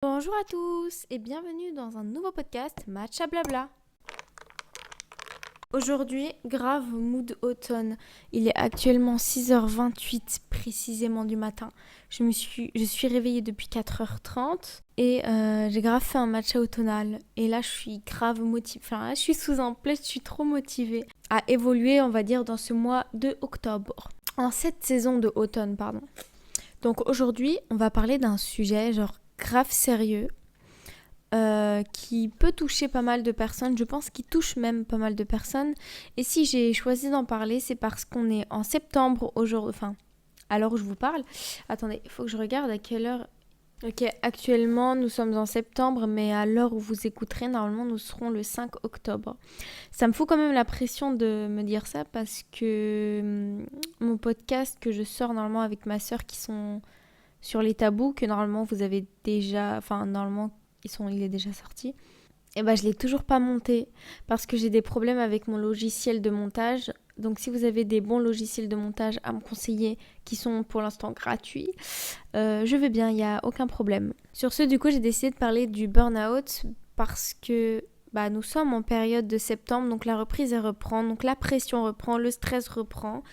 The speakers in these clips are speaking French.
Bonjour à tous et bienvenue dans un nouveau podcast Matcha Blabla. Aujourd'hui, grave mood automne. Il est actuellement 6h28 précisément du matin. Je suis réveillée depuis 4h30 et j'ai grave fait un matcha automnal. Et là, je suis grave motivée. Enfin, là, je suis sous un plaid, je suis trop motivée à évoluer, on va dire, dans ce mois de octobre. En cette saison de automne, pardon. Donc aujourd'hui, on va parler d'un sujet grave sérieux qui peut toucher pas mal de personnes. Je pense qu'il touche même pas mal de personnes. Et si j'ai choisi d'en parler, c'est parce qu'on est en septembre aujourd'hui. Enfin, à l'heure où je vous parle. Attendez, il faut que je regarde à quelle heure. Ok, actuellement nous sommes en septembre, mais à l'heure où vous écouterez, normalement nous serons le 5 octobre. Ça me fout quand même la pression de me dire ça parce que mon podcast que je sors normalement avec ma sœur qui sont sur les tabous, que normalement vous avez déjà... Enfin, normalement il est déjà sorti. Et je l'ai toujours pas monté parce que j'ai des problèmes avec mon logiciel de montage. Donc si vous avez des bons logiciels de montage à me conseiller qui sont pour l'instant gratuits, je veux bien, il n'y a aucun problème. Sur ce, du coup, j'ai décidé de parler du burn-out parce que nous sommes en période de septembre, donc la reprise elle reprend, donc la pression reprend, le stress reprend.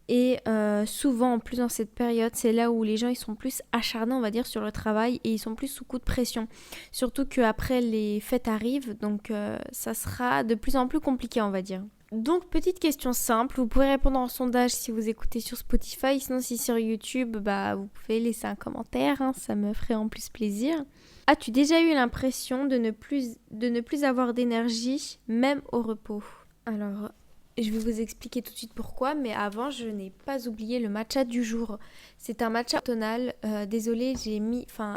Et souvent, en plus dans cette période, c'est là où les gens ils sont plus acharnés, on va dire, sur le travail et ils sont plus sous coup de pression. Surtout qu'après les fêtes arrivent, donc ça sera de plus en plus compliqué, on va dire. Donc, petite question simple, vous pouvez répondre en sondage si vous écoutez sur Spotify, sinon si sur YouTube, vous pouvez laisser un commentaire, ça me ferait en plus plaisir. As-tu déjà eu l'impression de ne plus avoir d'énergie, même au repos ? Alors, je vais vous expliquer tout de suite pourquoi, mais avant, je n'ai pas oublié le matcha du jour. C'est un matcha automnal. Désolée, j'ai mis... Enfin,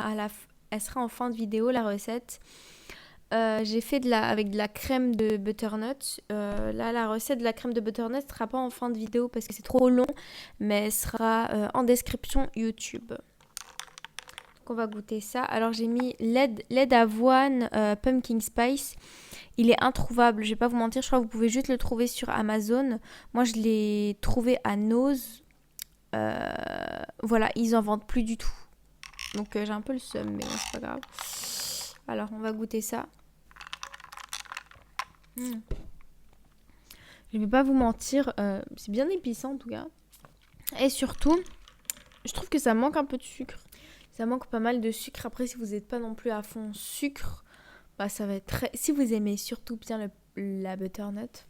elle sera en fin de vidéo, la recette. J'ai fait avec de la crème de butternut. Là, la recette de la crème de butternut ne sera pas en fin de vidéo parce que c'est trop long, mais elle sera en description YouTube. Donc, on va goûter ça. Alors, j'ai mis lait d'avoine, pumpkin spice. Il est introuvable, je vais pas vous mentir, je crois que vous pouvez juste le trouver sur Amazon. Moi, je l'ai trouvé à Nose. Voilà, ils en vendent plus du tout. Donc, j'ai un peu le seum, mais bon, c'est pas grave. Alors, on va goûter ça. Je vais pas vous mentir, c'est bien épicant en tout cas. Et surtout, je trouve que ça manque un peu de sucre. Ça manque pas mal de sucre. Après, si vous n'êtes pas non plus à fond sucre, ça va être très... Si vous aimez surtout bien la butternut,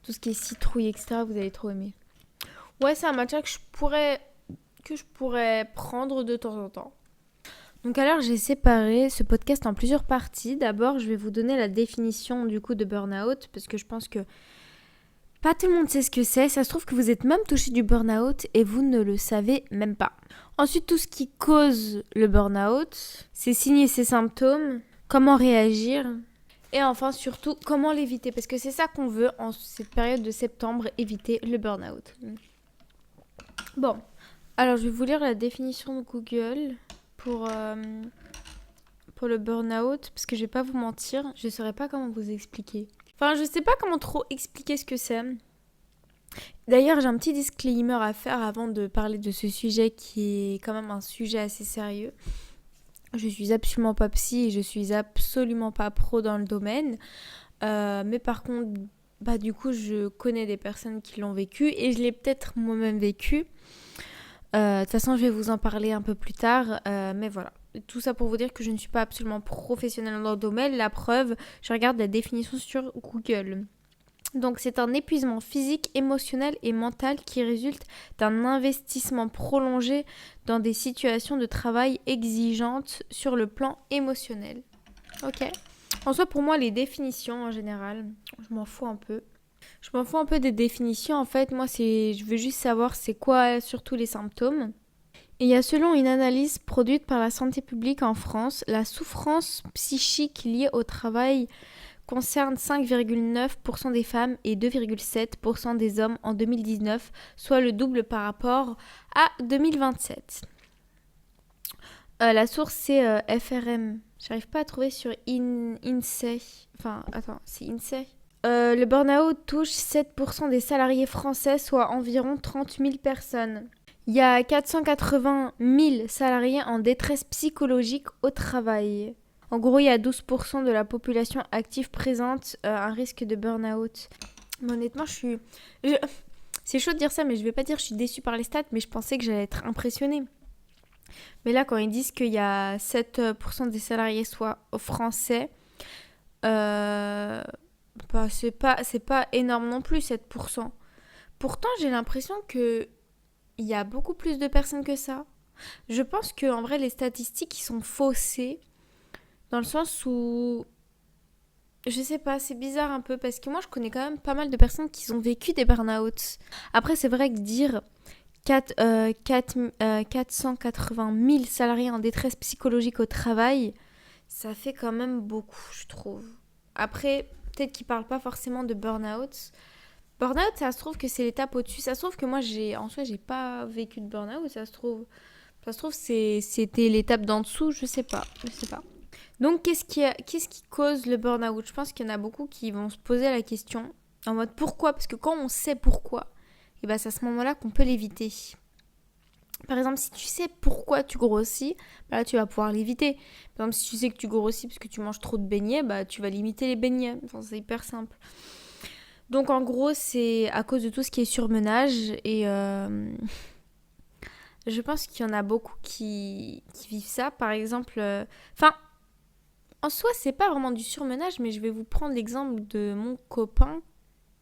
tout ce qui est citrouille, etc., vous allez trop aimer. Ouais, c'est un matcha que je pourrais prendre de temps en temps. Donc alors, j'ai séparé ce podcast en plusieurs parties. D'abord, je vais vous donner la définition du coup de burn-out, parce que je pense que pas tout le monde sait ce que c'est. Ça se trouve que vous êtes même touché du burn-out et vous ne le savez même pas. Ensuite, tout ce qui cause le burn-out, ses signes et ses symptômes, comment réagir. Et enfin, surtout, comment l'éviter. Parce que c'est ça qu'on veut en cette période de septembre, éviter le burn-out. Bon, alors je vais vous lire la définition de Google pour le burn-out. Parce que je vais pas vous mentir, je ne saurais pas comment vous expliquer. Enfin, je sais pas comment trop expliquer ce que c'est. D'ailleurs, j'ai un petit disclaimer à faire avant de parler de ce sujet qui est quand même un sujet assez sérieux. Je suis absolument pas psy et je suis absolument pas pro dans le domaine. Mais par contre, du coup, je connais des personnes qui l'ont vécu et je l'ai peut-être moi-même vécu. De toute façon, je vais vous en parler un peu plus tard. Mais voilà. Tout ça pour vous dire que je ne suis pas absolument professionnelle dans le domaine. La preuve, je regarde la définition sur Google. Donc c'est un épuisement physique, émotionnel et mental qui résulte d'un investissement prolongé dans des situations de travail exigeantes sur le plan émotionnel. Ok. En soi, pour moi, les définitions en général, je m'en fous un peu. Je m'en fous un peu des définitions. En fait, moi, je veux juste savoir c'est quoi surtout les symptômes. Et il y a selon une analyse produite par la santé publique en France, la souffrance psychique liée au travail concerne 5,9% des femmes et 2,7% des hommes en 2019, soit le double par rapport à 2027. La source c'est FRM. J'arrive pas à trouver sur INSEE. Enfin, attends, c'est INSEE. Le burn-out touche 7% des salariés français, soit environ 30 000 personnes. Il y a 480 000 salariés en détresse psychologique au travail. En gros, il y a 12% de la population active présente un risque de burn-out. Mais honnêtement, c'est chaud de dire ça, mais je vais pas dire que je suis déçue par les stats, mais je pensais que j'allais être impressionnée. Mais là, quand ils disent qu'il y a 7% des salariés soit français, c'est pas énorme non plus, 7%. Pourtant, j'ai l'impression qu'il y a beaucoup plus de personnes que ça. Je pense qu'en vrai, les statistiques, ils sont faussées, dans le sens où, je sais pas, c'est bizarre un peu, parce que moi, je connais quand même pas mal de personnes qui ont vécu des burn-out. Après, c'est vrai que dire 480 000 salariés en détresse psychologique au travail, ça fait quand même beaucoup, je trouve. Après, peut-être qu'ils parlent pas forcément de burn-out. Burn-out, ça se trouve que c'est l'étape au-dessus. Ça se trouve que moi, en soi, j'ai pas vécu de burn-out. Ça se trouve, c'était l'étape d'en dessous. Je sais pas. Donc, qu'est-ce qui cause le burn-out? Je pense qu'il y en a beaucoup qui vont se poser la question en mode pourquoi? Parce que quand on sait pourquoi, et ben c'est à ce moment-là qu'on peut l'éviter. Par exemple, si tu sais pourquoi tu grossis, bah là tu vas pouvoir l'éviter. Par exemple, si tu sais que tu grossis parce que tu manges trop de beignets, bah tu vas limiter les beignets. Enfin, c'est hyper simple. Donc en gros, c'est à cause de tout ce qui est surmenage et je pense qu'il y en a beaucoup qui vivent ça. Par exemple, en soi, c'est pas vraiment du surmenage, mais je vais vous prendre l'exemple de mon copain.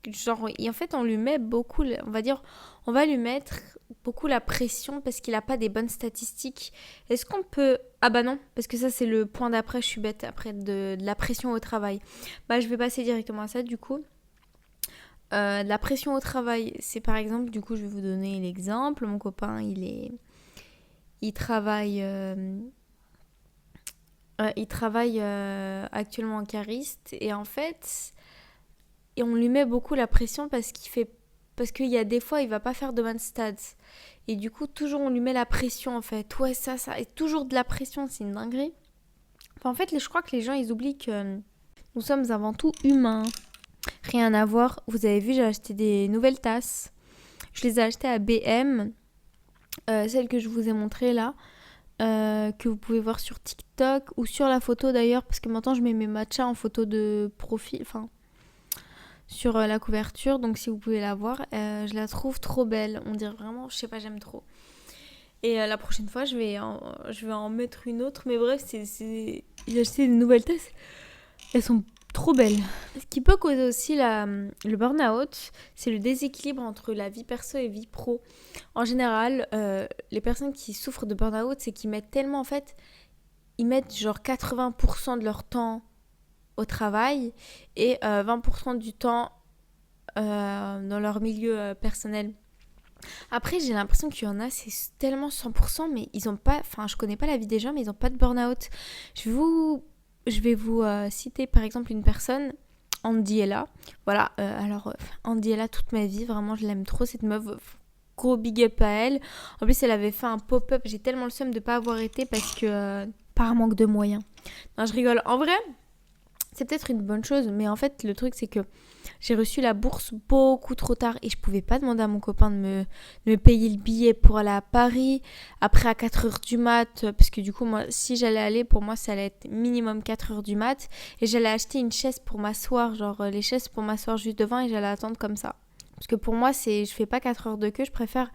Genre, et en fait, on lui met beaucoup, on va lui mettre beaucoup la pression parce qu'il n'a pas des bonnes statistiques. Est-ce qu'on peut... Ah bah non, parce que ça, c'est le point d'après, je suis bête, après de la pression au travail. Bah, je vais passer directement à ça, du coup. De la pression au travail, c'est par exemple, du coup, je vais vous donner l'exemple. Mon copain, il travaille... actuellement en cariste et en fait... Et on lui met beaucoup la pression parce qu'il y a des fois, il va pas faire de bonnes stats. Et du coup, toujours, on lui met la pression, en fait. Ouais, ça. Et toujours de la pression, c'est une dinguerie. Enfin, en fait, je crois que les gens, ils oublient que nous sommes avant tout humains. Rien à voir. Vous avez vu, j'ai acheté des nouvelles tasses. Je les ai achetées à BM. Celles que je vous ai montrées là. Que vous pouvez voir sur TikTok. Ou sur la photo d'ailleurs. Parce que maintenant, je mets mes matchas en photo de profil. Enfin... sur la couverture, donc si vous pouvez la voir, je la trouve trop belle, on dirait vraiment, je sais pas, j'aime trop. Et la prochaine fois, je vais en mettre une autre, mais bref, j'ai acheté une nouvelle tasse, elles sont trop belles. Ce qui peut causer aussi le burn-out, c'est le déséquilibre entre la vie perso et vie pro. En général, les personnes qui souffrent de burn-out, c'est qu'ils mettent tellement, en fait, ils mettent genre 80% de leur temps au travail et 20% du temps dans leur milieu personnel. Après, j'ai l'impression qu'il y en a, c'est tellement 100%, mais ils ont pas... Enfin, je connais pas la vie des gens, mais ils ont pas de burn-out. Je vais vous citer par exemple une personne, Andiella. Voilà, Andiella, toute ma vie, vraiment, je l'aime trop, cette meuf. Gros big up à elle. En plus, elle avait fait un pop-up. J'ai tellement le seum de pas avoir été parce que... par manque de moyens. Non, je rigole. En vrai... c'est peut-être une bonne chose, mais en fait, le truc, c'est que j'ai reçu la bourse beaucoup trop tard et je pouvais pas demander à mon copain de me payer le billet pour aller à Paris. Après, à 4h du mat, parce que du coup, moi, si j'allais aller, pour moi, ça allait être minimum 4h du mat. Et j'allais acheter une chaise pour m'asseoir, genre les chaises pour m'asseoir juste devant et j'allais attendre comme ça. Parce que pour moi, je fais pas 4 heures de queue, je préfère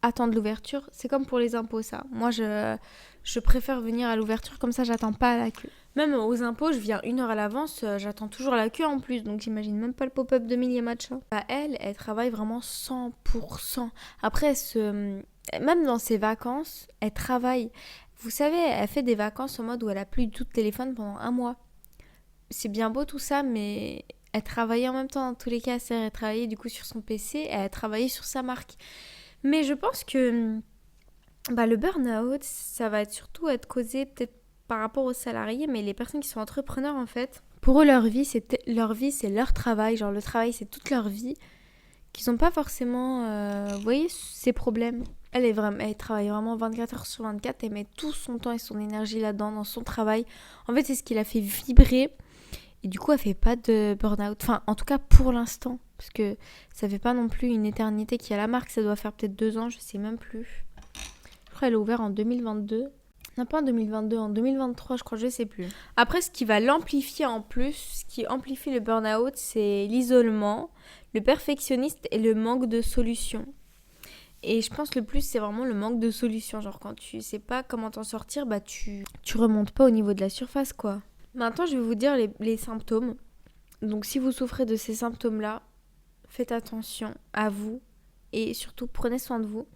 attendre l'ouverture. C'est comme pour les impôts, ça. Moi, je préfère venir à l'ouverture, comme ça, j'attends pas à la queue. Même aux impôts, je viens 1 heure à l'avance, j'attends toujours la queue en plus, donc j'imagine même pas le pop-up de Millie Matcha. Bah, elle travaille vraiment 100%. Après, même dans ses vacances, elle travaille. Vous savez, elle fait des vacances en mode où elle a plus du tout de téléphone pendant 1 mois. C'est bien beau tout ça, mais elle travaillait en même temps dans tous les cas. Elle travaillait du coup sur son PC, elle travaillait sur sa marque. Mais je pense que le burn-out, ça va surtout être causé peut-être par rapport aux salariés, mais les personnes qui sont entrepreneurs en fait, pour eux leur vie c'est leur travail, genre le travail c'est toute leur vie, qu'ils n'ont pas forcément, vous voyez, ces problèmes. Elle travaille vraiment 24 heures sur 24, elle met tout son temps et son énergie là-dedans, dans son travail. En fait c'est ce qui la fait vibrer et du coup elle fait pas de burn-out, enfin en tout cas pour l'instant, parce que ça fait pas non plus une éternité qu'il y a la marque, ça doit faire peut-être 2 ans, je sais même plus. crois qu'elle a ouvert en 2022. Non, pas en 2022, en 2023, je crois, je sais plus. Après, ce qui va l'amplifier en plus, ce qui amplifie le burn-out, c'est l'isolement, le perfectionniste et le manque de solutions. Et je pense le plus, c'est vraiment le manque de solutions. Genre, quand tu sais pas comment t'en sortir, bah tu remontes pas au niveau de la surface, quoi. Maintenant, je vais vous dire les symptômes. Donc, si vous souffrez de ces symptômes-là, faites attention à vous et surtout, prenez soin de vous.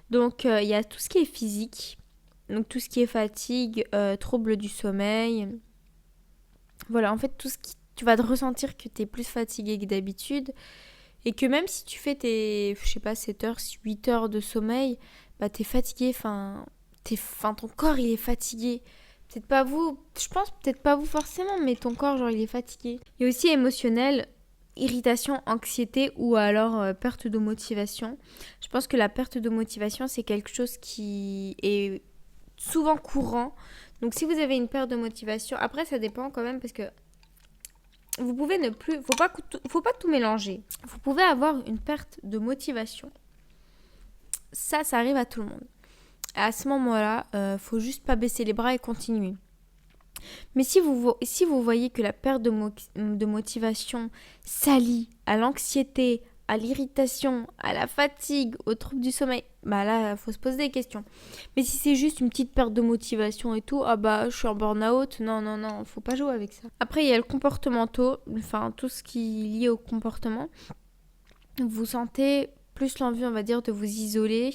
Donc, il y a tout ce qui est physique. Donc tout ce qui est fatigue, troubles du sommeil. Voilà, en fait, tout ce qui... Tu vas te ressentir que tu es plus fatigué que d'habitude. Et que même si tu fais tes, je sais pas, 7 heures, 8 heures de sommeil, bah t'es fatigué, ton corps il est fatigué. Peut-être pas vous, je pense peut-être pas vous forcément, mais ton corps genre il est fatigué. Il y a aussi émotionnel, irritation, anxiété ou alors perte de motivation. Je pense que la perte de motivation c'est quelque chose qui est souvent courant. Donc si vous avez une perte de motivation, après ça dépend quand même parce que vous pouvez ne plus, faut pas tout mélanger. Vous pouvez avoir une perte de motivation. Ça arrive à tout le monde. À ce moment-là, faut juste pas baisser les bras et continuer. Mais si vous voyez que la perte de motivation s'allie à l'anxiété, à l'irritation, à la fatigue, aux troubles du sommeil, bah là, faut se poser des questions. Mais si c'est juste une petite perte de motivation et tout, ah bah, je suis en burn-out, non, faut pas jouer avec ça. Après, il y a le comportemental, enfin, tout ce qui est lié au comportement. Vous sentez plus l'envie, on va dire, de vous isoler.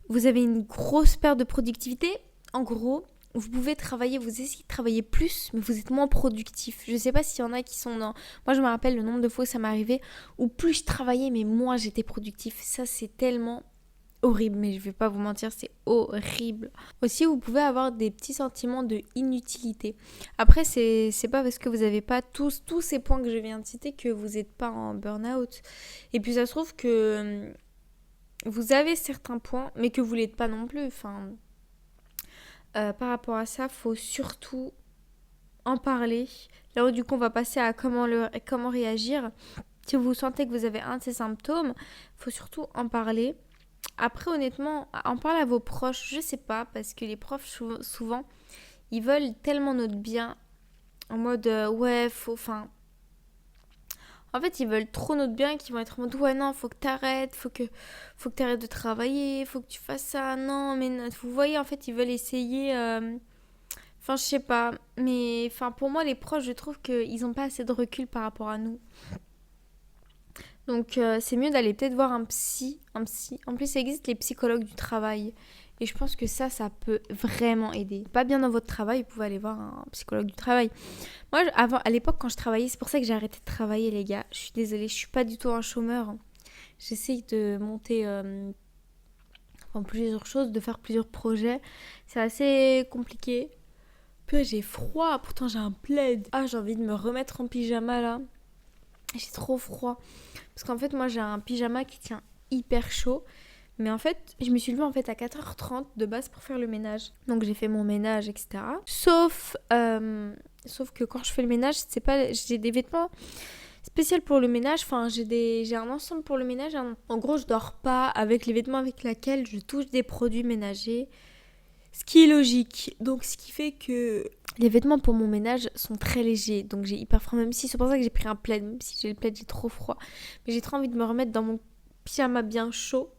Vous avez une grosse perte de productivité. En gros, vous pouvez travailler, vous essayez de travailler plus, mais vous êtes moins productif. Je sais pas s'il y en a qui sont dans... Moi, je me rappelle le nombre de fois où ça m'est arrivé, où plus je travaillais, mais moins j'étais productif. Ça, c'est tellement horrible, mais je vais pas vous mentir, c'est horrible. Aussi, vous pouvez avoir des petits sentiments de inutilité. Après, c'est pas parce que vous avez pas tous ces points que je viens de citer que vous n'êtes pas en burn-out. Et puis, ça se trouve que vous avez certains points, mais que vous l'êtes pas non plus. Enfin... par rapport à ça, faut surtout en parler. Là où du coup on va passer à comment réagir. Si vous sentez que vous avez un de ces symptômes, faut surtout en parler. Après honnêtement, en parler à vos proches, je sais pas, parce que les profs souvent, ils veulent tellement notre bien, en mode ouais, en fait, ils veulent trop notre bien qu'ils vont être en mode ouais non, faut que t'arrêtes, faut que t'arrêtes de travailler, faut que tu fasses ça, non, mais non. Vous voyez, en fait, ils veulent essayer. Enfin, je sais pas, mais enfin pour moi, les proches, je trouve qu'ils ont pas assez de recul par rapport à nous. Donc c'est mieux d'aller peut-être voir un psy. En plus, il existe les psychologues du travail. Et je pense que ça peut vraiment aider. Pas bien dans votre travail, vous pouvez aller voir un psychologue du travail. Moi, à l'époque, quand je travaillais, c'est pour ça que j'ai arrêté de travailler, les gars. Je suis désolée, je suis pas du tout un chômeur. J'essaye de monter plusieurs choses, de faire plusieurs projets. C'est assez compliqué. Puis j'ai froid, pourtant j'ai un plaid. Ah, j'ai envie de me remettre en pyjama là. J'ai trop froid. Parce qu'en fait, moi, j'ai un pyjama qui tient hyper chaud. Mais en fait, je me suis levée à 4h30 de base pour faire le ménage. Donc j'ai fait mon ménage, etc. Sauf que quand je fais le ménage, c'est pas, j'ai des vêtements spéciaux pour le ménage. Enfin, j'ai un ensemble pour le ménage. En gros, je dors pas avec les vêtements avec lesquels je touche des produits ménagers. Ce qui est logique. Donc ce qui fait que les vêtements pour mon ménage sont très légers. Donc j'ai hyper froid. Même si c'est pour ça que j'ai pris un plaid. Même si j'ai le plaid, j'ai trop froid. Mais j'ai trop envie de me remettre dans mon pyjama bien chaud.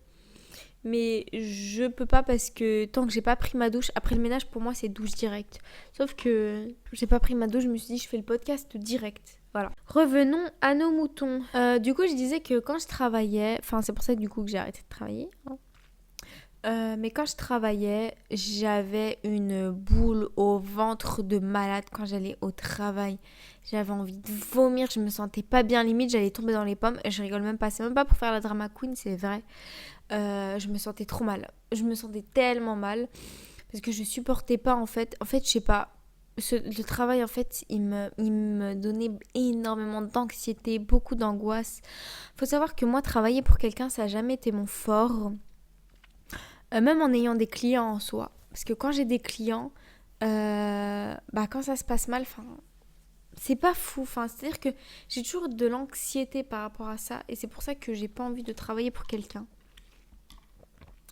Mais je peux pas parce que tant que j'ai pas pris ma douche, après le ménage pour moi c'est douche directe. Sauf que j'ai pas pris ma douche, je me suis dit je fais le podcast direct. Voilà. Revenons à nos moutons. Du coup je disais que quand je travaillais, enfin c'est pour ça du coup que j'ai arrêté de travailler. Mais quand je travaillais, j'avais une boule au ventre de malade quand j'allais au travail. J'avais envie de vomir, je me sentais pas bien, limite j'allais tomber dans les pommes. Je rigole même pas, c'est même pas pour faire la drama queen, c'est vrai. Je me sentais trop mal. Je me sentais tellement mal parce que je supportais pas en fait. En fait, je sais pas. Le travail en fait, il me donnait énormément d'anxiété, beaucoup d'angoisse. Faut savoir que moi, travailler pour quelqu'un, ça a jamais été mon fort. Même en ayant des clients en soi. Parce que quand j'ai des clients, quand ça se passe mal, c'est pas fou. C'est-à-dire que j'ai toujours de l'anxiété par rapport à ça. Et c'est pour ça que j'ai pas envie de travailler pour quelqu'un.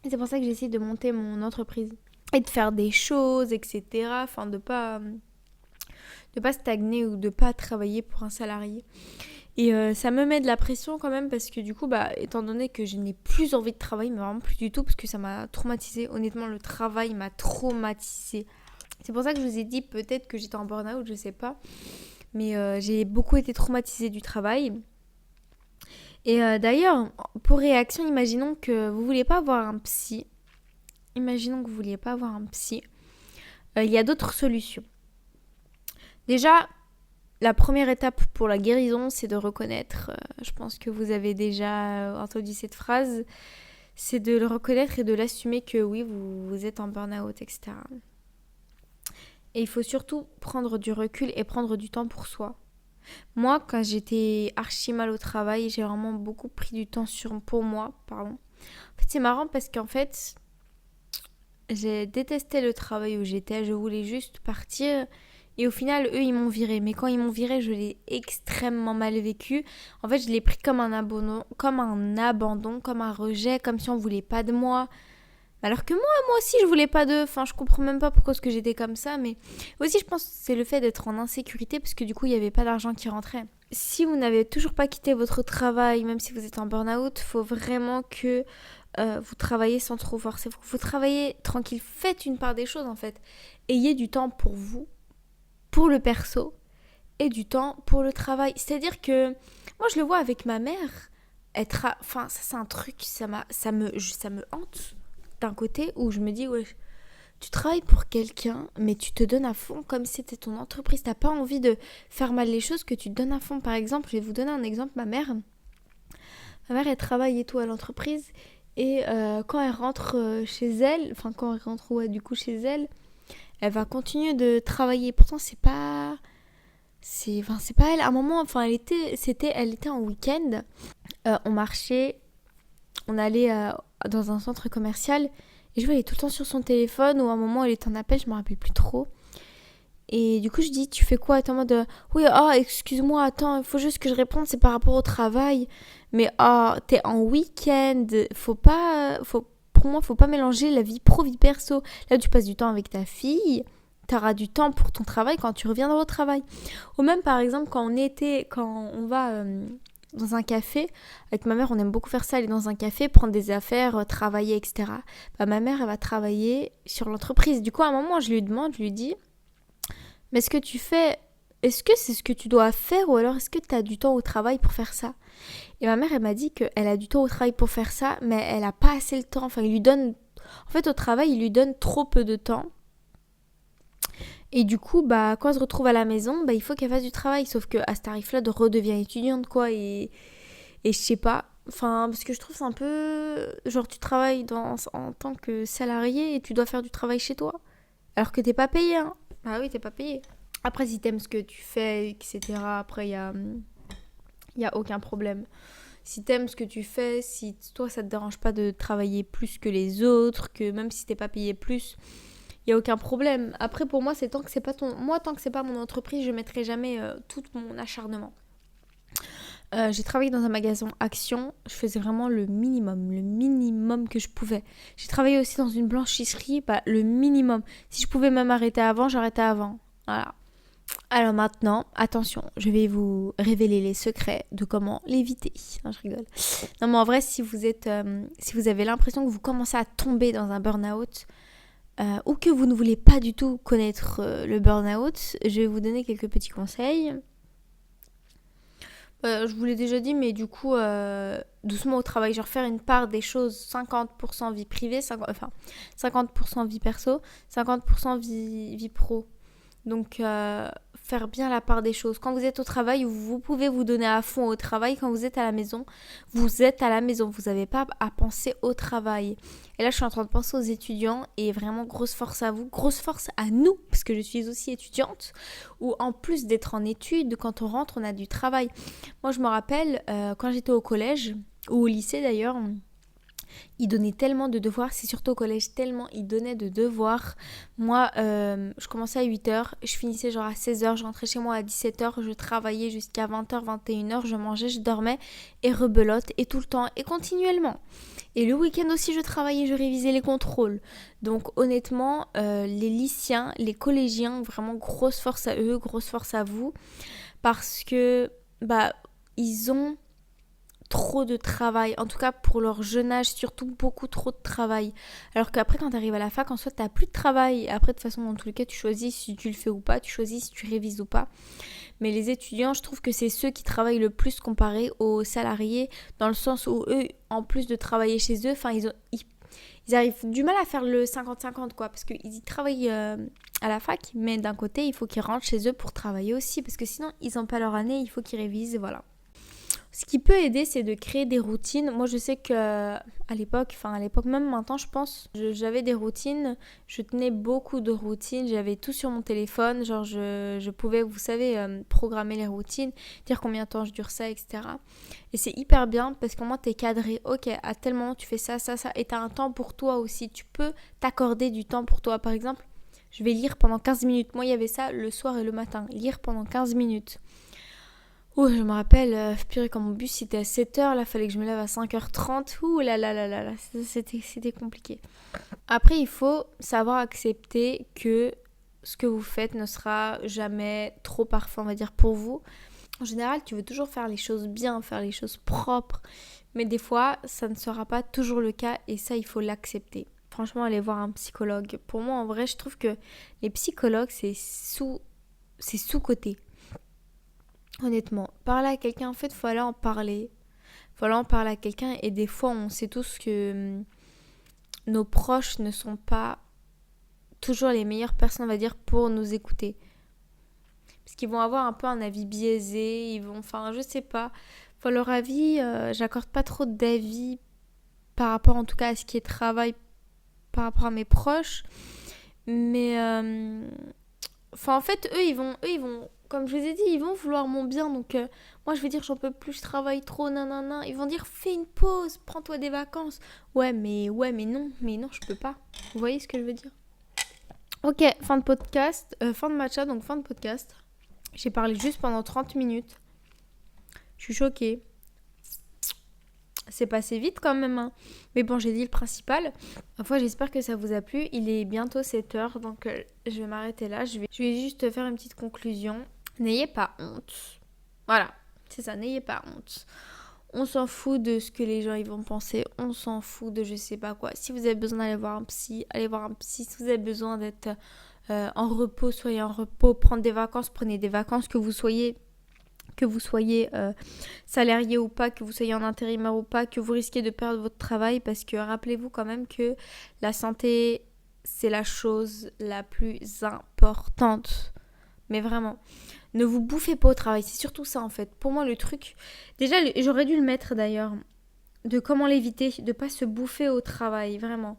Et c'est pour ça que j'essaie de monter mon entreprise et de faire des choses, etc. Enfin, de pas stagner ou de pas travailler pour un salarié. Et ça me met de la pression quand même parce que du coup, étant donné que je n'ai plus envie de travailler, mais vraiment plus du tout, parce que ça m'a traumatisée. Honnêtement, le travail m'a traumatisée. C'est pour ça que je vous ai dit peut-être que j'étais en burn-out, je sais pas. Mais j'ai beaucoup été traumatisée du travail. Et d'ailleurs, pour réaction, imaginons que vous vouliez pas voir un psy. Imaginons que vous vouliez pas voir un psy. Il y a d'autres solutions. Déjà, la première étape pour la guérison, c'est de reconnaître, je pense que vous avez déjà entendu cette phrase, c'est de le reconnaître et de l'assumer que oui, vous êtes en burn-out, etc. Et il faut surtout prendre du recul et prendre du temps pour soi. Moi, quand j'étais archi mal au travail, j'ai vraiment beaucoup pris du temps pour moi. Pardon. En fait, c'est marrant parce qu'en fait, j'ai détesté le travail où j'étais. Je voulais juste partir. Et au final, eux, ils m'ont viré. Mais quand ils m'ont viré, je l'ai extrêmement mal vécu. En fait, je l'ai pris comme un abandon, comme un rejet, comme si on voulait pas de moi. Alors que moi aussi, je voulais pas d'eux. Enfin, je comprends même pas pourquoi est-ce que j'étais comme ça. Mais aussi, je pense que c'est le fait d'être en insécurité parce que du coup, il n'y avait pas d'argent qui rentrait. Si vous n'avez toujours pas quitté votre travail, même si vous êtes en burn-out, il faut vraiment que vous travaillez sans trop forcer. Vous travaillez tranquille. Faites une part des choses, en fait. Ayez du temps pour vous, pour le perso, et du temps pour le travail. C'est-à-dire que moi, je le vois avec ma mère. Enfin, ça, c'est un truc, ça me hante. D'un côté où je me dis, ouais, tu travailles pour quelqu'un, mais tu te donnes à fond comme si c'était ton entreprise. T'as pas envie de faire mal les choses, que tu te donnes à fond. Par exemple, je vais vous donner un exemple. Ma mère, elle travaille et tout à l'entreprise. Et quand elle rentre chez elle, enfin quand elle rentre du coup chez elle, elle va continuer de travailler. Pourtant, c'est pas elle. À un moment, enfin, elle était en week-end. On marchait, on allait dans un centre commercial et je vois elle est tout le temps sur son téléphone ou à un moment elle est en appel, je me rappelle plus trop. Et du coup je dis tu fais quoi? T'es en mode oui, excuse-moi, attends, il faut juste que je réponde, c'est par rapport au travail. Mais t'es en week-end, pour moi faut pas mélanger la vie pro vie perso. Là tu passes du temps avec ta fille, t'auras du temps pour ton travail quand tu reviendras au travail. Ou même par exemple quand on va dans un café, avec ma mère on aime beaucoup faire ça, aller dans un café, prendre des affaires, travailler, etc. Ma mère elle va travailler sur l'entreprise. Du coup à un moment je lui dis, mais ce que tu fais, est-ce que c'est ce que tu dois faire ou alors est-ce que tu as du temps au travail pour faire ça? Et ma mère elle m'a dit qu'elle a du temps au travail pour faire ça, mais elle a pas assez le temps. Enfin en fait au travail il lui donne trop peu de temps. Et du coup, quand elle se retrouve à la maison, il faut qu'elle fasse du travail. Sauf qu'à ce tarif-là, de redevient étudiante, quoi. Et je sais pas. Enfin, parce que je trouve c'est un peu... Genre, tu travailles en tant que salarié et tu dois faire du travail chez toi. Alors que t'es pas payé, hein. Ah oui, t'es pas payé. Après, si t'aimes ce que tu fais, etc., après, il y a aucun problème. Si t'aimes ce que tu fais, si toi, ça te dérange pas de travailler plus que les autres, que même si t'es pas payé plus... Il n'y a aucun problème. Après, pour moi, c'est tant que c'est pas tant que c'est pas mon entreprise, je mettrai jamais tout mon acharnement. J'ai travaillé dans un magasin Action. Je faisais vraiment le minimum que je pouvais. J'ai travaillé aussi dans une blanchisserie, le minimum. Si je pouvais même arrêter avant, j'arrêtais avant. Voilà. Alors maintenant, attention, je vais vous révéler les secrets de comment l'éviter. Non, je rigole. Non, mais en vrai, si vous avez l'impression que vous commencez à tomber dans un burn-out, ou que vous ne voulez pas du tout connaître le burn-out, je vais vous donner quelques petits conseils. Je vous l'ai déjà dit, mais du coup, doucement au travail, genre faire une part des choses, 50% vie privée, 50% vie perso, 50% vie pro. Donc, faire bien la part des choses. Quand vous êtes au travail, vous pouvez vous donner à fond au travail. Quand vous êtes à la maison, vous êtes à la maison. Vous n'avez pas à penser au travail. Et là, je suis en train de penser aux étudiants. Et vraiment, grosse force à vous. Grosse force à nous, parce que je suis aussi étudiante. Où en plus d'être en études, quand on rentre, on a du travail. Moi, je me rappelle, quand j'étais au collège, ou au lycée d'ailleurs, Ils donnaient tellement de devoirs, c'est surtout au collège, tellement ils donnaient de devoirs. Moi, je commençais à 8h, je finissais genre à 16h, je rentrais chez moi à 17h, je travaillais jusqu'à 20h, 21h, je mangeais, je dormais et rebelote et tout le temps et continuellement. Et le week-end aussi, je travaillais, je révisais les contrôles. Donc honnêtement, les lycéens, les collégiens, vraiment grosse force à eux, grosse force à vous. Parce que, ils ont trop de travail, en tout cas pour leur jeune âge, surtout beaucoup trop de travail. Alors qu'après quand tu arrives à la fac, en soi t'as plus de travail. Après de toute façon dans tous les cas tu choisis si tu le fais ou pas, tu choisis si tu révises ou pas. Mais les étudiants, je trouve que c'est ceux qui travaillent le plus comparé aux salariés, dans le sens où eux, en plus de travailler chez eux, ils arrivent du mal à faire le 50-50 quoi, parce qu'ils y travaillent à la fac, mais d'un côté il faut qu'ils rentrent chez eux pour travailler aussi, parce que sinon ils n'ont pas leur année, il faut qu'ils révisent, voilà. Ce qui peut aider, c'est de créer des routines. Moi, je sais que à l'époque, même maintenant, je pense, j'avais des routines. Je tenais beaucoup de routines. J'avais tout sur mon téléphone. Genre, je pouvais, vous savez, programmer les routines, dire combien de temps je dure ça, etc. Et c'est hyper bien parce qu'au moins, t'es cadré. Ok, à tel moment, tu fais ça, ça, ça. Et t'as un temps pour toi aussi. Tu peux t'accorder du temps pour toi. Par exemple, je vais lire pendant 15 minutes. Moi, il y avait ça le soir et le matin. Lire pendant 15 minutes. Oh, je me rappelle, purée, quand mon bus était à 7h, là, fallait que je me lève à 5h30. Ouh là là là là là, c'était compliqué. Après, il faut savoir accepter que ce que vous faites ne sera jamais trop parfait, on va dire, pour vous. En général, tu veux toujours faire les choses bien, faire les choses propres. Mais des fois, ça ne sera pas toujours le cas et ça, il faut l'accepter. Franchement, aller voir un psychologue. Pour moi, en vrai, je trouve que les psychologues, c'est sous-coté. Honnêtement, parler à quelqu'un, en fait, faut aller en parler. Faut aller en parler à quelqu'un et des fois, on sait tous que nos proches ne sont pas toujours les meilleures personnes, on va dire, pour nous écouter. Parce qu'ils vont avoir un peu un avis biaisé, je sais pas. Faut leur avis, j'accorde pas trop d'avis par rapport en tout cas à ce qui est travail, par rapport à mes proches. Mais, en fait, eux, ils vont, comme je vous ai dit, ils vont vouloir mon bien. Donc, moi, je vais dire, j'en peux plus, je travaille trop, nanana. Ils vont dire, fais une pause, prends-toi des vacances. Ouais, mais non, je peux pas. Vous voyez ce que je veux dire? Ok, fin de podcast, fin de matcha, donc fin de podcast. J'ai parlé juste pendant 30 minutes. Je suis choquée. C'est passé vite quand même, hein. Mais bon, j'ai dit le principal. Enfin, j'espère que ça vous a plu. Il est bientôt 7h, donc je vais m'arrêter là. Je vais juste faire une petite conclusion. N'ayez pas honte. Voilà, c'est ça, n'ayez pas honte. On s'en fout de ce que les gens ils vont penser. On s'en fout de je sais pas quoi. Si vous avez besoin d'aller voir un psy, allez voir un psy. Si vous avez besoin d'être en repos, soyez en repos. Prendre des vacances, prenez des vacances. Que vous soyez salarié ou pas, que vous soyez en intérimaire ou pas, que vous risquez de perdre votre travail, parce que rappelez-vous quand même que la santé, c'est la chose la plus importante. Mais vraiment, ne vous bouffez pas au travail, c'est surtout ça en fait. Pour moi le truc, déjà j'aurais dû le mettre d'ailleurs, de comment l'éviter, de pas se bouffer au travail, vraiment.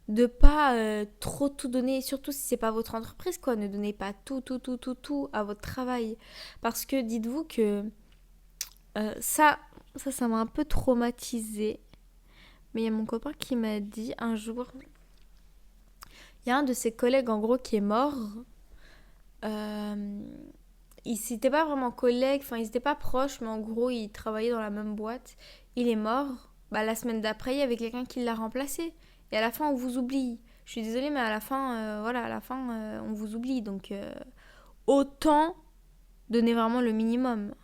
De pas trop tout donner, surtout si c'est pas votre entreprise quoi, ne donnez pas tout à votre travail. Parce que dites-vous que ça m'a un peu traumatisée. Mais il y a mon copain qui m'a dit un jour, il y a un de ses collègues en gros qui est mort. Ils n'étaient pas vraiment collègues, ils n'étaient pas proches, mais en gros ils travaillaient dans la même boîte. Il est mort, la semaine d'après il y avait quelqu'un qui l'a remplacé. Et à la fin on vous oublie. Je suis désolée mais à la fin, on vous oublie. Donc autant donner vraiment le minimum.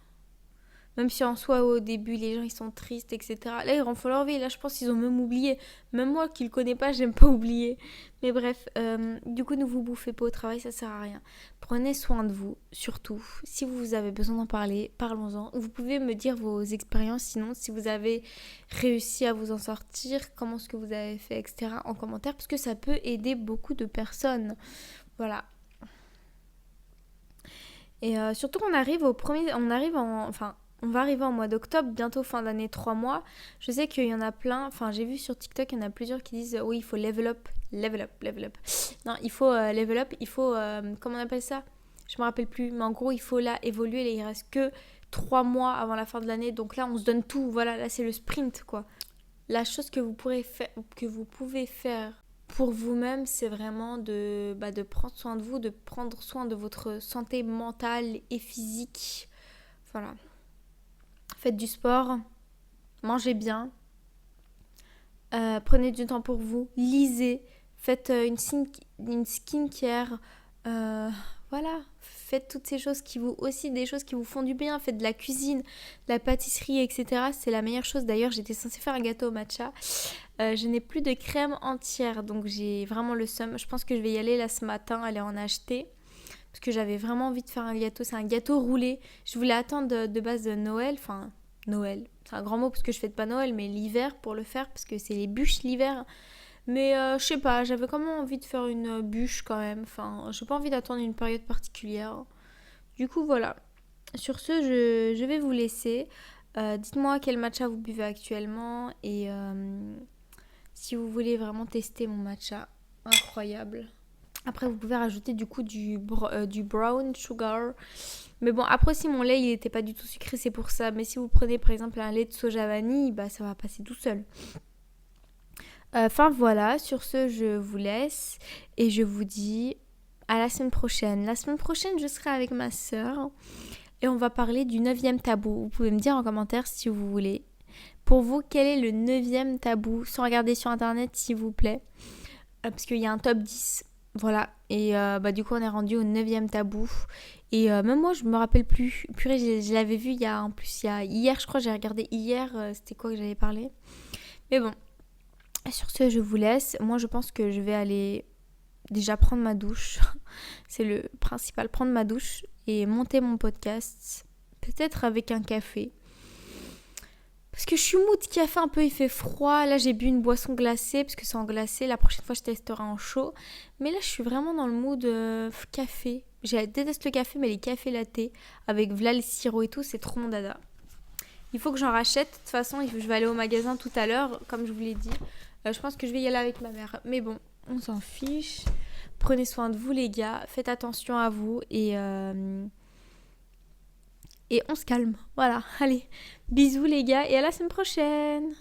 Même si en soi au début les gens ils sont tristes, etc. Là ils renfont leur vie. Là je pense qu'ils ont même oublié. Même moi qui le connais pas, j'aime pas oublier. Mais bref, du coup ne vous bouffez pas au travail, ça sert à rien. Prenez soin de vous, surtout. Si vous avez besoin d'en parler, parlons-en. Vous pouvez me dire vos expériences, sinon si vous avez réussi à vous en sortir, comment est-ce que vous avez fait, etc. en commentaire, parce que ça peut aider beaucoup de personnes. Voilà. Et surtout qu'on arrive on va arriver en mois d'octobre, bientôt fin d'année, 3 mois. Je sais qu'il y en a plein, j'ai vu sur TikTok, il y en a plusieurs qui disent oui, il faut level up. Non, il faut level up, il faut, comment on appelle ça? Je me rappelle plus, mais en gros, il faut là évoluer. Là, il reste que 3 mois avant la fin de l'année, donc là, on se donne tout. Voilà, là, c'est le sprint, quoi. la chose que vous pouvez faire pour vous-même, c'est vraiment de prendre soin de vous, de prendre soin de votre santé mentale et physique. Voilà. Faites du sport, mangez bien, prenez du temps pour vous, lisez, faites une skincare, voilà, faites toutes ces choses des choses qui vous font du bien, faites de la cuisine, de la pâtisserie, etc. C'est la meilleure chose. D'ailleurs, j'étais censée faire un gâteau au matcha. Je n'ai plus de crème entière, donc j'ai vraiment le seum. Je pense que je vais y aller là ce matin, aller en acheter. Parce que j'avais vraiment envie de faire un gâteau. C'est un gâteau roulé. Je voulais attendre de base de Noël. Enfin, Noël. C'est un grand mot parce que je fête pas Noël, mais l'hiver pour le faire. Parce que c'est les bûches l'hiver. Mais je sais pas, j'avais quand même envie de faire une bûche quand même. Enfin, j'ai pas envie d'attendre une période particulière. Du coup, voilà. Sur ce, je vais vous laisser. Dites-moi quel matcha vous buvez actuellement. Et si vous voulez vraiment tester mon matcha, incroyable. Après, vous pouvez rajouter du coup du brown sugar. Mais bon, après aussi, mon lait, il n'était pas du tout sucré, c'est pour ça. Mais si vous prenez par exemple un lait de soja vanille, bah ça va passer tout seul. Enfin voilà, sur ce, je vous laisse et je vous dis à la semaine prochaine. La semaine prochaine, je serai avec ma sœur et on va parler du 9e tabou. Vous pouvez me dire en commentaire si vous voulez. Pour vous, quel est le 9e tabou? Sans regarder sur internet, s'il vous plaît. Parce qu'il y a un top 10. Voilà. Et du coup, on est rendu au 9e tabou. Et même moi, je me rappelle plus. Purée, je l'avais vu hier, je crois, j'ai regardé hier. C'était quoi que j'avais parlé? Mais bon. Sur ce, je vous laisse. Moi, je pense que je vais aller déjà prendre ma douche. C'est le principal, prendre ma douche et monter mon podcast. Peut-être avec un café. Parce que je suis mood café un peu, il fait froid. Là, j'ai bu une boisson glacée parce que c'est en glacé. La prochaine fois, je testerai en chaud. Mais là, je suis vraiment dans le mood café. Je déteste le café, mais les cafés latte avec v'là le sirop et tout, c'est trop mon dada. Il faut que j'en rachète. De toute façon, je vais aller au magasin tout à l'heure, comme je vous l'ai dit. Je pense que je vais y aller avec ma mère. Mais bon, on s'en fiche. Prenez soin de vous, les gars. Faites attention à vous et on se calme. Voilà, allez. Bisous, les gars, et à la semaine prochaine.